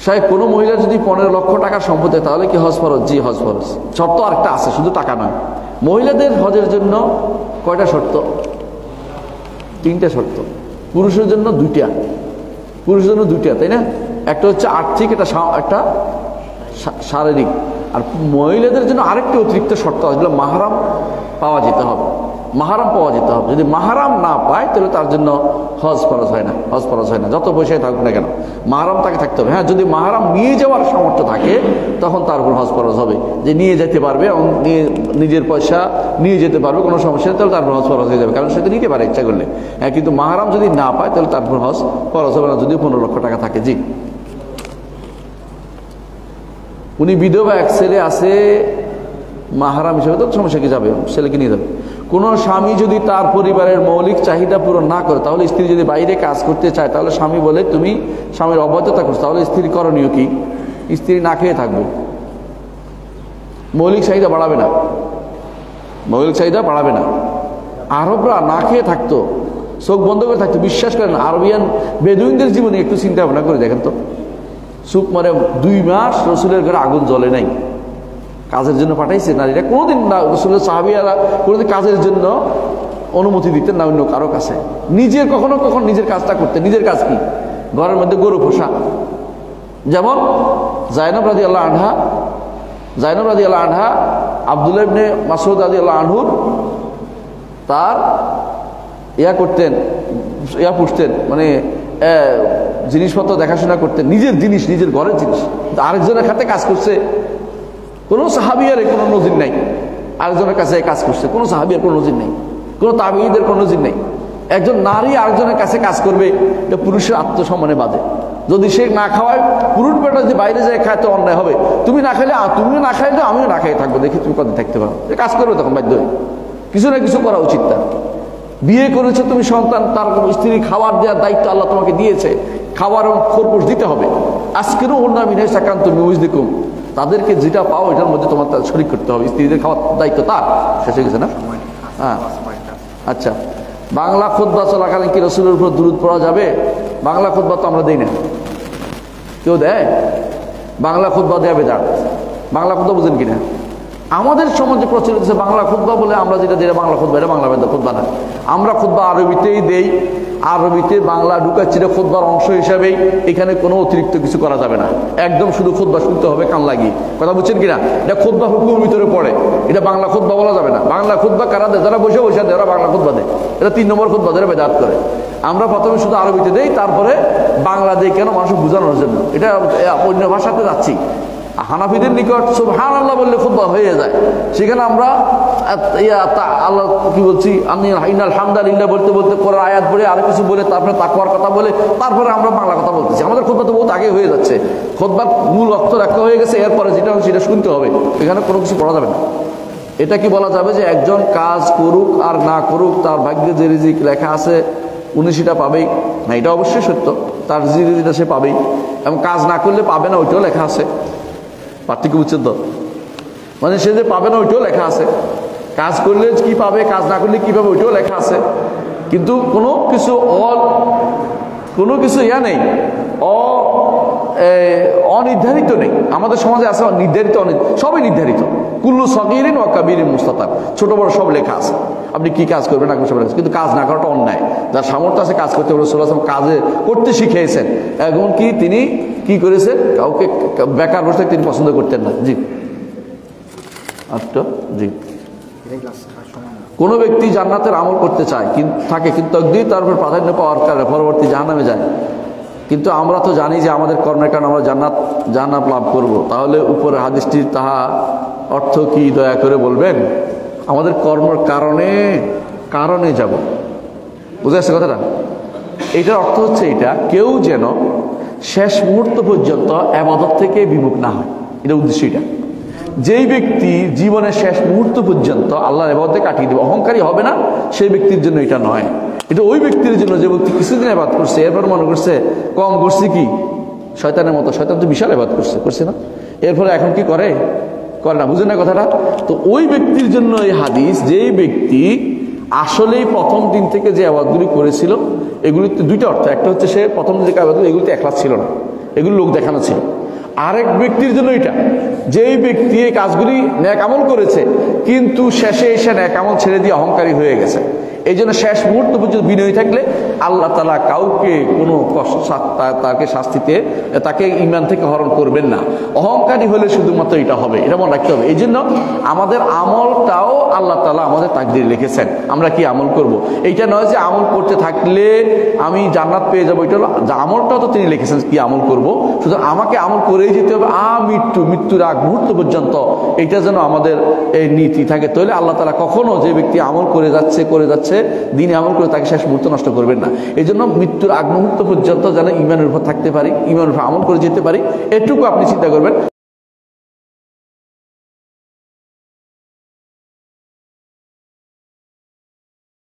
সাহেব কোনো মহিলা যদি 15 লক্ষ টাকার সম্পত্তি তাহলে কি হজ ফরজ? জি হজ ফরজ। শর্ত আরেকটা আছে, শুধু টাকা নয়। মহিলাদের হজের জন্য কয়টা শর্ত? 3টা শর্ত। পুরুষের জন্য 2টা। পুরুষের জন্য 2টা, তাই না? একটা হচ্ছে আর্থিক, একটা শারীরিক। আর মহিলাদের জন্য আরেকটি অতিরিক্ত শর্ত আসলে মাহরাম পাওয়া যেতে হবে। মাহরাম পাওয়া যেতে হবে। যদি মাহরাম না পায় তাহলে তার জন্য হজ ফরজ হয় না। হজ ফরজ হয় না, যত পয়সায় থাকুক না কেন, মাহরাম তাকে থাকতে হবে। হ্যাঁ, যদি মাহরাম নিয়ে যাওয়ার সামর্থ্য থাকে তখন তার উপর হজ ফরজ হবে, যে নিয়ে যেতে পারবে এবং নিজের পয়সা নিয়ে যেতে পারবে, কোনো সমস্যা নেই, তাহলে তার উপর হজ ফরজ হয়ে যাবে, কারণ সে তো নিতে পারে ইচ্ছা করলে। হ্যাঁ, কিন্তু মাহরাম যদি না পায় তাহলে তার উপর হজ ফরজ হবে না, যদি 15 লক্ষ টাকা থাকে। জি, উনি বিধবা, এক ছেলে আছে, মাহরাম হিসেবে তো সমস্যা কি, যাবে, ছেলেকে নিয়ে যাবে। কোনো স্বামী যদি তার পরিবারের মৌলিক চাহিদা পূরণ না করে, তাহলে স্ত্রী যদি বাইরে কাজ করতে চায়, তাহলে স্বামী বলে তুমি স্বামীর অবৈধতা করছো, তাহলে স্ত্রী করণীয় কি? স্ত্রী না খেয়ে থাকবে, মৌলিক চাহিদা বাড়াবে না, মৌলিক চাহিদা বাড়াবে না। আরবরা না খেয়ে থাকতো, চোখ বন্ধ করে থাকতো। বিশ্বাস করেন, আরবিয়ান বেদুইনদের জীবনে একটু চিন্তা ভাবনা করে দেখেন তো, সুপ মানে 2 মাস রসুলের ঘরে আগুন জ্বলে নাই, কাজের জন্য পাঠাইছে নারীরা। কোনোদিন না রসুলের সাহাবিয়ারা কোনোদিন কাজের জন্য অনুমতি দিতেন না অন্য কারো কাছে। নিজের কখনো কখনো নিজের কাজটা করতেন। নিজের কাজ কি? ঘরের মধ্যে গরু পোষা। যেমন জায়নব রাদিয়াল্লাহু আনহা আব্দুল্লাহ ইবনে মাসউদ রাদিয়াল্লাহু আনহুর তার করতেন, পুষতেন, মানে জিনিসপত্র দেখাশোনা করতেন, নিজের জিনিস, নিজের ঘরের জিনিস। আরেকজনের খাতে কাজ করছে, কোনো সাহাবিয়ার কোনো নজির নাই। আরেকজনের কাছে কাজ করছে, কোনো সাহাবিয়ার কোনো নজির নেই, কোনো তাবিঈদের কোনো নজির নেই। একজন নারী আরেকজনের কাছে কাজ করবে, এটা পুরুষের আত্মসম্মানে বাধে। যদি সে না খাওয়ায়, পুরুষ বেটা যদি বাইরে যায় খায় তো অন্যায় হবে। তুমি না খাইলে, তুমিও না খাইলে আমিও না খাইয়ে থাকবো, দেখি তুমি কত থাকতে পারো। কাজ করবে তখন বাধ্য হয়ে, কিছু না কিছু করা উচিত তার। বিয়ে করেছো তুমি, সন্তান, তার স্ত্রী খাবার দেওয়ার দায়িত্ব আল্লাহ তোমাকে দিয়েছে, খাবার এবং খোরপোশ দিতে হবে। আজকেরও অন্য মিনে সাকান্ত মিউজ দেখুন, তাদেরকে যেটা পাও এটার মধ্যে তোমার তার শরীক করতে হবে। স্ত্রীদের খাওয়ার দায়িত্ব তার। শেষ হয়ে গেছে না? হ্যাঁ, আচ্ছা। বাংলা খুতবা চলাকালীন কি রসুলের উপর দুরূদ পড়া যাবে? বাংলা খুতবা তো আমরা দিই না, কেউ দেয়? বাংলা খুতবা দেয়া বেদাত। বাংলা খুতবা বুঝেন কিনা? আমাদের সমাজে প্রচলিত আছে বাংলা খুতবা বলে, আমরা যেটা বাংলা খুতবা, এটা বাংলা খুতবা না। আমরা খুতবা আরবিতেই দেই, আরবিতে বাংলা ঢুকাচ্ছি, এটা খুতবার অংশ হিসাবেই। এখানে কোনো অতিরিক্ত কিছু করা যাবে না, একদম শুধু খুতবা শুনতে হবে কান লাগিয়ে। কথা বুঝছেন কিনা? এটা খুতবা হুকুমের ভিতরে পড়ে, এটা বাংলা খুতবা বলা যাবে না। বাংলা খুতবা কারা দেয়? যারা বসে বসে দেয়, ওরা বাংলা খুতবা দেয়। এটা 3 নম্বর খুতবা, যারা বেদাত করে। আমরা প্রথমে শুধু আরবিতে দেই, তারপরে বাংলা দেই, কেন? মানুষ বোঝানোর জন্য। এটা অন্য ভাষাতে যাচ্ছি। হানাফিদের নিকট সুবহানাল্লাহ বললে খুতবা হয়ে যায়, সেখানে আমরা আল্লাহ কি বলছি, আমি আলহামদুলিল্লাহ বলতে বলতে কোরআন আয়াত পড়ে আর কিছু বলে, তারপরে তাকওয়ার কথা বলে, তারপরে আমরা বাংলা কথা বলতেছি। আমাদের খুতবা তো বহুত আগে হয়ে যাচ্ছে, খুতবার মূল অর্থ রাখা হয়ে গেছে, এরপরে যেটা সেটা শুনতে হবে, এখানে কোনো কিছু পড়া যাবে না। এটা কি বলা যাবে যে একজন কাজ করুক আর না করুক, তার ভাগ্যে যে রিজিক লেখা আছে উনি সেটা পাবেই? না, এটা অবশ্যই সত্য, তার যে রিজিকটা সে পাবেই, এবং কাজ না করলে পাবে না ওইটাও লেখা আছে। পার্থক্য বুঝছেন তো? মানে সে যে পাবে না ওইটাও লেখা আছে, কাজ করলে কি পাবে, কাজ না করলে কি পাবে ওইটাও লেখা আছে। কিন্তু কোনো কিছু নেই, অনির্ধারিত নেই। আমাদের সমাজে আছে নির্ধারিত, সবই নির্ধারিত। কুল্লু সগীরিন ওয়া কাবীরিন মুস্তাতার, ছোট বড় সব লেখা আছে। আপনি কি কাজ করবেন না করবেন, কিন্তু কাজ না করাটা অন্যায়। যার সামর্থ্য আছে কাজ করতে, রাসূলুল্লাহ সাল্লাল্লাহু আলাইহি ওয়াসাল্লাম কাজে করতে শিখিয়েছেন। এখন কি তিনি কি করেছেন? কাউকে বেকার বসে তিনি পছন্দ করতেন না। জি, আচ্ছা, জি। কোনো ব্যক্তি জান্নাতের আমল করতে চায় থাকে, কিন্তু তাকদীর তার উপর প্রাধান্য পাওয়ার কারণে পরবর্তী জাহান্নামে যায়। কিন্তু আমরা তো জানি যে আমাদের কর্মের কারণে আমরা জান্নাত লাভ করব। তাহলে উপরে হাদিসটির তাহা অর্থ কি দয়া করে বলবেন? আমাদের কর্মের কারণে যাব, বুঝে আসছে কথাটা? এটার অর্থ হচ্ছে এটা, কেউ যেন শেষ মুহূর্ত পর্যন্ত ইবাদত থেকে বিমুখ না হয়, এটা উদ্দেশ্য। এটা যেই ব্যক্তি জীবনের শেষ মুহূর্ত পর্যন্ত আল্লাহর ইবাদতে কাটিয়ে দেবে, অহংকারী হবে না, সেই ব্যক্তির জন্য এটা নয়। এটা ওই ব্যক্তির জন্য যে ব্যক্তি কিছুদিন ইবাদত করছে, এরপর মনে করছে কম করছি, কি শয়তানের মতো, শয়তান তো বিশাল ইবাদত করছে না, এরপরে এখন কি করে না, বুঝেন না কথাটা? তো ওই ব্যক্তির জন্য এই হাদিস, যেই ব্যক্তি আসলেই প্রথম দিন থেকে যে ইবাদতগুলি করেছিল, এগুলিতে 2টা অর্থ। একটা হচ্ছে সে প্রথম দিন যে ইবাদত, এগুলিতে ইখলাস ছিল না, এগুলো লোক দেখানো ছিল। আরেক ব্যক্তির জন্য এটা, যেই ব্যক্তি এই কাজগুলি নেক আমল করেছে কিন্তু শেষে এসে নেক আমল ছেড়ে দিয়ে অহংকারী হয়ে গেছে। এই জন্য শেষ মুহূর্ত পর্যন্ত বিনয়ী থাকলে আল্লাহ তাআলা কাউকে কোনো তাকে শাস্তিতে, তাকে ঈমান থেকে হরণ করবেন না। অহংকারী হলে শুধুমাত্র এটা হবে, এটা মনে রাখতে হবে। এই জন্য আমাদের আমলটাও আল্লাহ তাআলা আমাদের তাকদীরে লিখেছেন, আমরা কি আমল করব। এইটা নয় যে আমল করতে থাকলে আমি জান্নাত পেয়ে যাবো, এটা হলো আমলটাও তো তিনি লিখেছেন কি আমল করব। সুতরাং আমাকে আমল করেই যেতে হবে মৃত্যুর আগ মুহূর্ত পর্যন্ত। এইটা যেন আমাদের এই নীতি থাকে। তাহলে আল্লাহ তাআলা কখনো যে ব্যক্তি আমল করে যাচ্ছে দিনে আমল করে তাকে শেষ মুহূর্ত নষ্ট করবেন না। এই জন্য মৃত্যুর আগ মুহূর্ত পর্যন্ত যেন ঈমানের উপর থাকতে পারি, ঈমানের উপর আমল করে যেতে পারি, এটুকু আপনি চিন্তা করবেন।